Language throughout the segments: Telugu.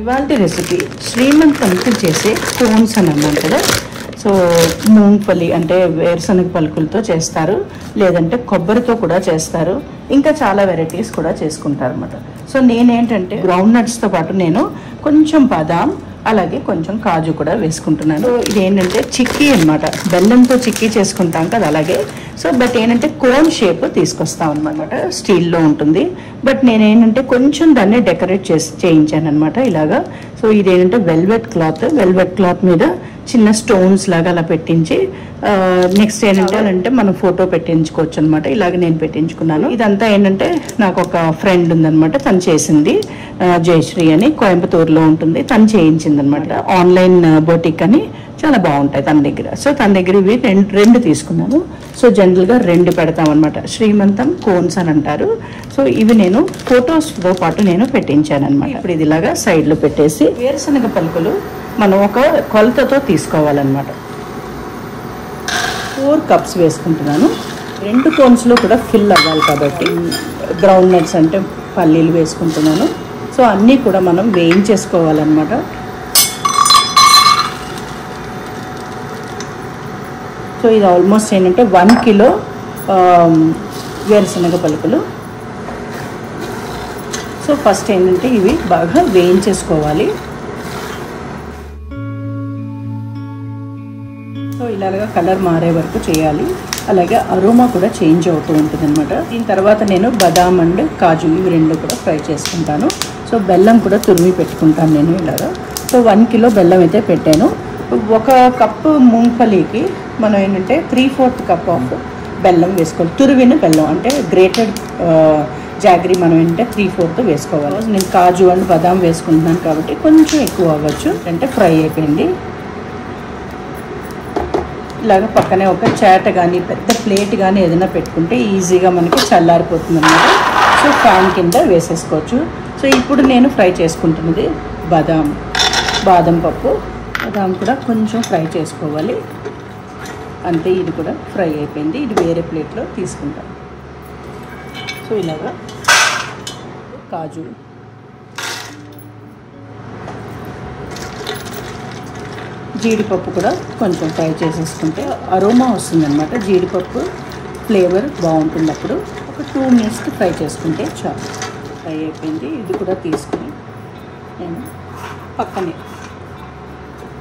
ఇవాల్టి రెసిపీ శ్రీమంతంకి చేసే కోన్స్ అని అన్నాం కదా. సో మూంగఫలి అంటే వేరుశనగ పలుకులతో చేస్తారు, లేదంటే కొబ్బరితో కూడా చేస్తారు, ఇంకా చాలా వెరైటీస్ కూడా చేసుకుంటారు అన్నమాట. సో నేనేంటంటే గ్రౌండ్ నట్స్తో పాటు నేను కొంచెం బాదాం అలాగే కొంచెం కాజు కూడా వేసుకుంటున్నాను. ఇది ఏంటంటే చిక్కీ అనమాట, బెల్లంతో చిక్కీ చేసుకుంటాం కదా అలాగే. సో బట్ ఏంటంటే కోన్ షేప్ తీసుకొస్తాం అనమాట, స్టీల్లో ఉంటుంది. బట్ నేనేంటంటే కొంచెం దాన్ని డెకరేట్ చేయించాను అనమాట ఇలాగా. సో ఇదేంటంటే వెల్వెట్ క్లాత్ మీద చిన్న స్టోన్స్ లాగా అలా పెట్టించి నెక్స్ట్ ఏంటంటే మనం ఫోటో పెట్టించుకోవచ్చు అనమాట. ఇలాగ నేను పెట్టించుకున్నాను. ఇదంతా ఏంటంటే నాకు ఒక ఫ్రెండ్ ఉందనమాట, తను చేసింది, జయశ్రీ అని, కోయంబత్తూరులో ఉంటుంది. తను చేయించింది అనమాట. ఆన్లైన్ బొటిక్ అని, చాలా బాగుంటాయి తన దగ్గర. సో తన దగ్గర ఇవి రెండు తీసుకున్నాను. సో జనరల్గా 2 పెడతాం అనమాట. శ్రీమంతం కోన్స్ అని అంటారు. సో ఇవి నేను ఫొటోస్తో పాటు నేను పెట్టించాను అనమాట. ఇప్పుడు ఇది ఇలాగా సైడ్లో పెట్టేసి వేరుశనగ పలుకులు మనం ఒక కొలతతో తీసుకోవాలన్నమాట. 4 కప్స్ వేసుకుంటున్నాను. 2 కోన్స్లో కూడా ఫిల్ అవ్వాలి కాబట్టి గ్రౌండ్ నట్స్ అంటే పల్లీలు వేసుకుంటున్నాను. సో అన్నీ కూడా మనం వేయించేసుకోవాలన్నమాట. సో ఇది ఆల్మోస్ట్ ఏంటంటే 1 కిలో వేరుశనగ పలుకులు. సో ఫస్ట్ ఏంటంటే ఇవి బాగా వేయించేసుకోవాలి. సో ఇలాగా కలర్ మారే వరకు చేయాలి. అలాగే అరోమా కూడా చేంజ్ అవుతూ ఉంటుంది అనమాట. దీని తర్వాత నేను బాదాం అండ్ కాజు ఇవి 2 కూడా ఫ్రై చేసుకుంటాను. సో బెల్లం కూడా తురిమి పెట్టుకుంటాను నేను ఇలాగా. సో 1 కిలో బెల్లం అయితే పెట్టాను. 1 కప్పు మూంగఫలీకి మనం ఏంటంటే 3/4 కప్ ఆఫ్ బెల్లం వేసుకోవాలి. తురివిన బెల్లం అంటే గ్రేటెడ్ జాగరీ మనం ఏంటంటే 3/4 వేసుకోవాలి. నేను కాజు అండ్ బాదాం వేసుకుంటున్నాను కాబట్టి కొంచెం ఎక్కువ అవ్వచ్చు. అంటే ఫ్రై అయిపోయింది. ఇలాగ పక్కనే ఒక చాట కానీ పెద్ద ప్లేట్ కానీ ఏదైనా పెట్టుకుంటే ఈజీగా మనకి చల్లారిపోతుంది అన్నమాట. సో ఫ్యాన్ కింద వేసేసుకోవచ్చు. సో ఇప్పుడు నేను ఫ్రై చేసుకుంటున్నది బాదం పప్పు. బాదం కూడా కొంచెం ఫ్రై చేసుకోవాలి. అంతే, ఇది కూడా ఫ్రై అయిపోయింది. ఇది వేరే ప్లేట్లో తీసుకుంటాం. సో ఇలాగా కాజు, జీడిపప్పు కూడా కొంచెం ఫ్రై చేసేసుకుంటే అరోమా వస్తుందన్నమాట. జీడిపప్పు ఫ్లేవర్ బాగుంటుంది. అప్పుడు ఒక 2 మినిట్స్కి ఫ్రై చేసుకుంటే చాలు. ఫ్రై అయిపోయింది. ఇది కూడా తీసుకుని నేను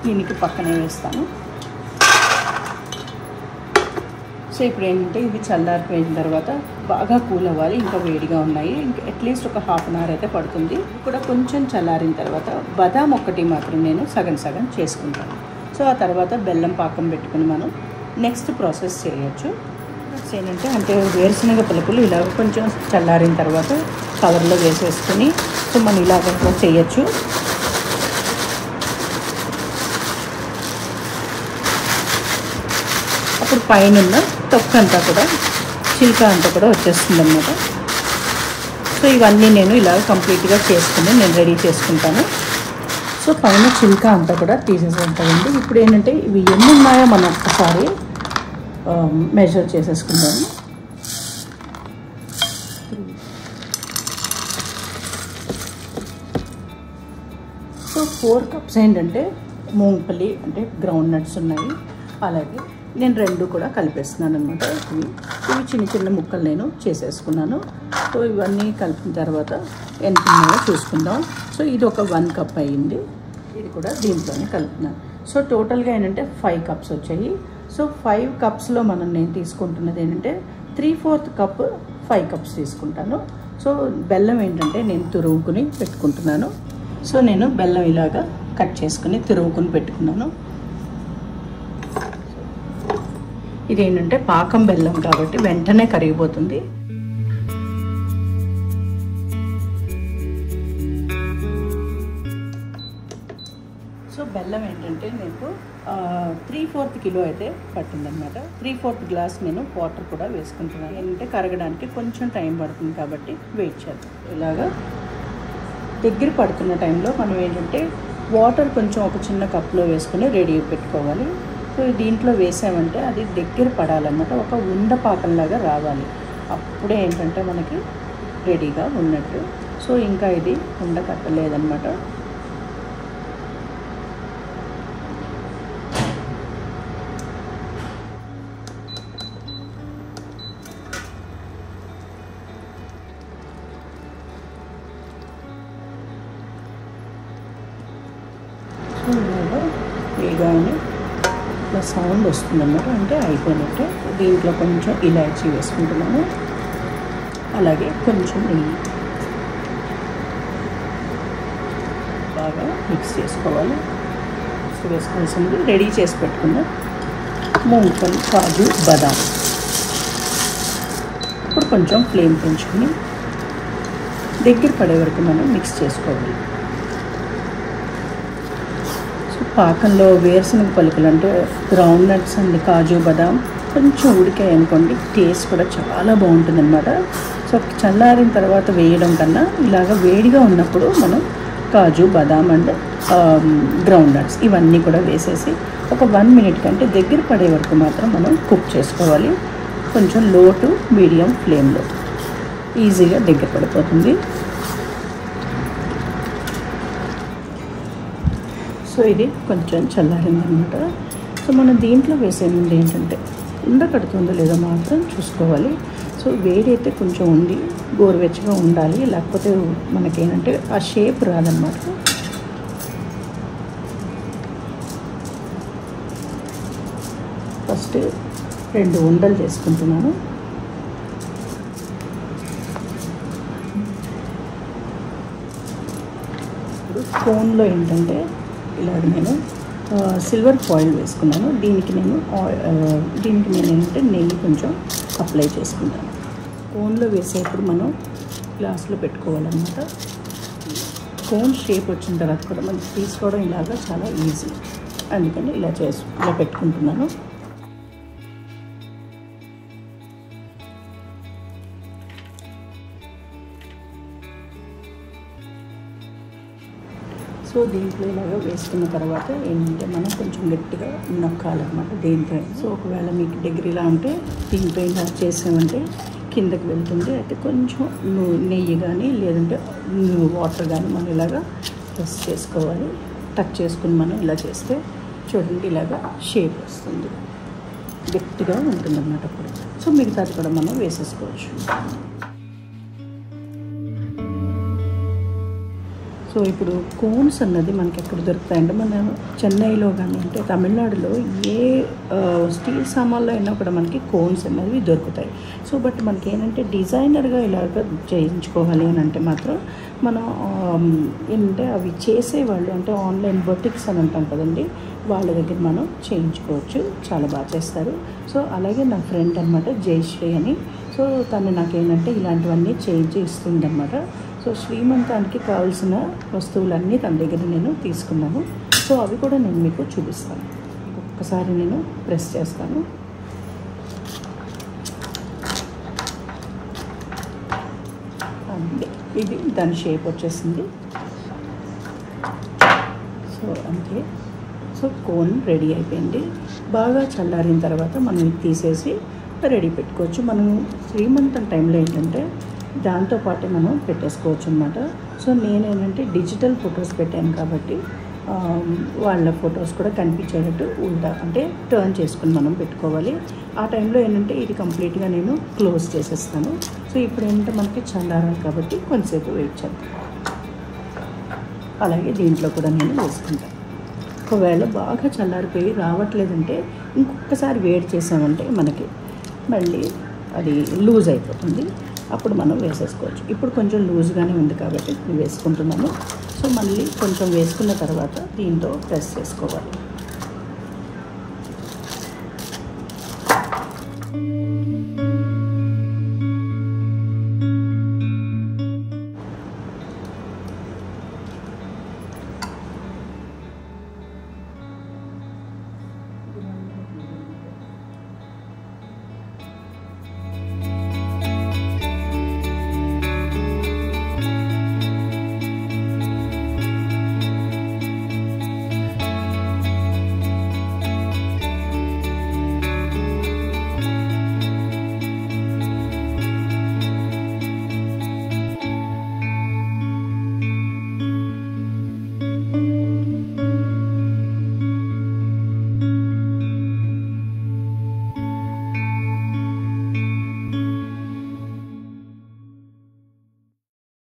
దీనికి పక్కనే వేస్తాను. సో ఇప్పుడు ఏంటంటే ఇవి చల్లారిపోయిన తర్వాత బాగా కూల్ అవ్వాలి. ఇంకా వేడిగా ఉన్నాయి. ఇంకా అట్లీస్ట్ ఒక 1/2 అవర్ అయితే పడుతుంది. కూడా కొంచెం చల్లారిన తర్వాత బాదాం ఒక్కటి మాత్రం నేను సగం చేసుకుంటాను. సో ఆ తర్వాత బెల్లం పాకం పెట్టుకుని మనం నెక్స్ట్ ప్రాసెస్ చేయొచ్చు. ఏంటంటే వేరుశనగ పలుకులు ఇలా కొంచెం చల్లారిన తర్వాత కవర్లో వేసేసుకుని సో మనం ఇలాగ చేయొచ్చు. అప్పుడు పైన తొక్క అంతా కూడా చిల్క అంతా కూడా వచ్చేస్తుంది అన్నమాట. సో ఇవన్నీ నేను ఇలా కంప్లీట్గా చేసుకుని నేను రెడీ చేసుకుంటాను. సో పైన చిల్క అంతా కూడా తీసేసుకుంటామండి. ఇప్పుడు ఏంటంటే ఇవి ఎన్ని ఉన్నాయో మనం ఒక్కసారి మెజర్ చేసేసుకుంటాము. సో 4 కప్స్ ఏంటంటే మూంగఫలి అంటే గ్రౌండ్ నట్స్ ఉన్నాయి. అలాగే నేను 2 కూడా కలిపేస్తున్నాను అనమాట. ఇవి చిన్న ముక్కలు నేను చేసేసుకున్నాను. సో ఇవన్నీ కలిపిన తర్వాత ఎంత ఉన్నాయో చూసుకుందాం. సో ఇది ఒక 1 కప్ అయ్యింది. ఇది కూడా దీంట్లోనే కలుపుతున్నాను. సో టోటల్గా ఏంటంటే 5 కప్స్ వచ్చాయి. సో 5 కప్స్లో నేను తీసుకుంటున్నది ఏంటంటే 3/4 కప్ 5 కప్స్ తీసుకుంటాను. సో బెల్లం ఏంటంటే నేను తురుముకుని పెట్టుకుంటున్నాను. సో నేను బెల్లం ఇలాగా కట్ చేసుకుని తురుముకుని పెట్టుకున్నాను. ఇదేంటంటే పాకం బెల్లం కాబట్టి వెంటనే కరిగిపోతుంది. సో బెల్లం ఏంటంటే మీకు 3/4 కిలో అయితే పట్టిందనమాట. 3/4 గ్లాస్ నేను వాటర్ కూడా వేసుకుంటున్నాను. ఏంటంటే కరగడానికి కొంచెం టైం పడుతుంది కాబట్టి వెయిట్ చేద్దాం. ఇలాగా దగ్గర పడుతున్న టైంలో మనం ఏంటంటే వాటర్ కొంచెం ఒక చిన్న కప్లో వేసుకుని రెడీ పెట్టుకోవాలి. సో దీంట్లో వేసామంటే అది దగ్గర పడాలన్నమాట. ఒక ఉండ పాకంలాగా రావాలి. అప్పుడే ఏంటంటే మనకి రెడీగా ఉన్నట్టు. సో ఇంకా ఇది ఉండ కట్టలేదన్నమాట. ఇలాగా వేగానే ఇట్లా సౌండ్ వస్తుందన్నమాట, అంటే అయిపోయినట్టే. దీంట్లో కొంచెం ఇలాచీ వేసుకుంటున్నాను, అలాగే కొంచెం నెయ్యి. బాగా మిక్స్ చేసుకోవాలి. వేసుకోవాల్సింది రెడీ చేసి పెట్టుకున్న మూంగఫలి, కాజు, బాదాం. ఇప్పుడు కొంచెం ఫ్లేమ్ పెంచుకొని దగ్గర పడే వరకు మనం మిక్స్ చేసుకోవాలి. సో పాకంలో వేరుశనగ పలుకులు అంటే గ్రౌండ్ నట్స్ అండ్ కాజు, బాదాం కొంచెం ఉడికాయి అనుకోండి, టేస్ట్ కూడా చాలా బాగుంటుంది అనమాట. సో చల్లారిన తర్వాత వేయడం కన్నా ఇలాగ వేడిగా ఉన్నప్పుడు మనం కాజు, బాదాం అండ్ గ్రౌండ్ నట్స్ ఇవన్నీ కూడా వేసేసి ఒక 1 మినిట్ కంటే దగ్గర పడే వరకు మాత్రం మనం కుక్ చేసుకోవాలి. కొంచెం లో టు మీడియం ఫ్లేమ్లో ఈజీగా దగ్గర పడిపోతుంది. సో ఇది కొంచెం చల్లారిందనమాట. సో మనం దీంట్లో వేసే ముందు ఏంటంటే ఉండకడుతుందో లేదో మాత్రం చూసుకోవాలి. సో వేడి అయితే కొంచెం ఉండి గోరువెచ్చగా ఉండాలి, లేకపోతే మనకేంటంటే ఆ షేప్ రాదనమాట. ఫస్ట్ 2 ఉండలు చేసుకుంటున్నాను. ఇప్పుడు కోన్లో ఏంటంటే ఇలాగ నేను సిల్వర్ ఫాయిల్ వేసుకున్నాను. దీనికి నేను ఏంటంటే నెయ్యి కొంచెం అప్లై చేసుకుంటాను. కోన్లో వేసేప్పుడు మనం గ్లాస్లో పెట్టుకోవాలన్నమాట. కోన్ షేప్ వచ్చిన తర్వాత కూడా మనం తీసుకోవడం ఇలాగా చాలా ఈజీ, అందుకని ఇలా పెట్టుకుంటున్నాను. సో దీంట్లో ఇలాగా వేసుకున్న తర్వాత ఏంటంటే మనం కొంచెం గట్టిగా నొక్కాలన్నమాట దేంట్లో. సో ఒకవేళ మీకు దగ్గర ఇలా ఉంటే దీంట్లో ఇలా చేసామంటే కిందకి వెళ్తుంది. అయితే కొంచెం నెయ్యి కానీ లేదంటే వాటర్ కానీ మనం ఇలాగా ప్రెస్ చేసుకోవాలి. టచ్ చేసుకుని మనం ఇలా చేస్తే చూడండి ఇలాగా షేప్ వస్తుంది, గట్టిగా ఉంటుంది అన్నమాట. అప్పుడు సో మిగతాది కూడా మనం వేసేసుకోవచ్చు. సో ఇప్పుడు కోన్స్ అన్నది మనకి ఎక్కడ దొరుకుతాయంటే మన చెన్నైలో కానీ అంటే తమిళనాడులో ఏ స్టీల్ సామాన్లో అయినా కూడా మనకి కోన్స్ అనేవి దొరుకుతాయి. సో బట్ మనకి ఏంటంటే డిజైనర్గా ఇలాగ చేయించుకోవాలి అని అంటే మాత్రం మనం ఏంటంటే అవి చేసేవాళ్ళు అంటే ఆన్లైన్ బొటిక్స్ అని అంటాం కదండి, వాళ్ళ దగ్గర మనం చేయించుకోవచ్చు, చాలా బాగా చేస్తారు. సో అలాగే నా ఫ్రెండ్ అనమాట జయశ్రీ అని, సో తను నాకేంటంటే ఇలాంటివన్నీ చేయించి ఇస్తుందన్నమాట. సో శ్రీమంతానికి కావాల్సిన వస్తువులన్నీ తన దగ్గర నేను తీసుకున్నాను. సో అవి కూడా నేను మీకు చూపిస్తాను. ఒక్కసారి నేను ప్రెస్ చేస్తాను. అంతే, ఇది దాని షేప్ వచ్చేసింది. సో అంతే. సో కోన్ రెడీ అయిపోయింది. బాగా చల్లారిన తర్వాత మనం ఇది తీసేసి రెడీ పెట్టుకోవచ్చు. మనం శ్రీమంతం టైంలో ఏంటంటే దాంతోపాటే మనం పెట్టేసుకోవచ్చు అన్నమాట. సో నేనేంటంటే డిజిటల్ ఫొటోస్ పెట్టాను కాబట్టి వాళ్ళ ఫొటోస్ కూడా కనిపించేటట్టు ఉల్టా అంటే టర్న్ చేసుకుని మనం పెట్టుకోవాలి. ఆ టైంలో ఏంటంటే ఇది కంప్లీట్గా నేను క్లోజ్ చేసేస్తాను. సో ఇప్పుడు ఏంటంటే మనకి చల్లారాలి కాబట్టి కొంతసేపు వెయిట్ చేద్దాం. అలాగే దీంట్లో కూడా నేను వేసుకుంటాను. ఒకవేళ బాగా చల్లారిపోయి రావట్లేదంటే ఇంకొకసారి వేడి చేసామంటే మనకి మళ్ళీ అది లూజ్ అయిపోతుంది, అప్పుడు మనం వేసేసుకోవచ్చు. ఇప్పుడు కొంచెం లూజ్గానే ఉంది కాబట్టి వేసుకుంటున్నాను. సో మళ్ళీ కొంచెం వేసుకున్న తర్వాత దీంతో ప్రెస్ చేసుకోవాలి.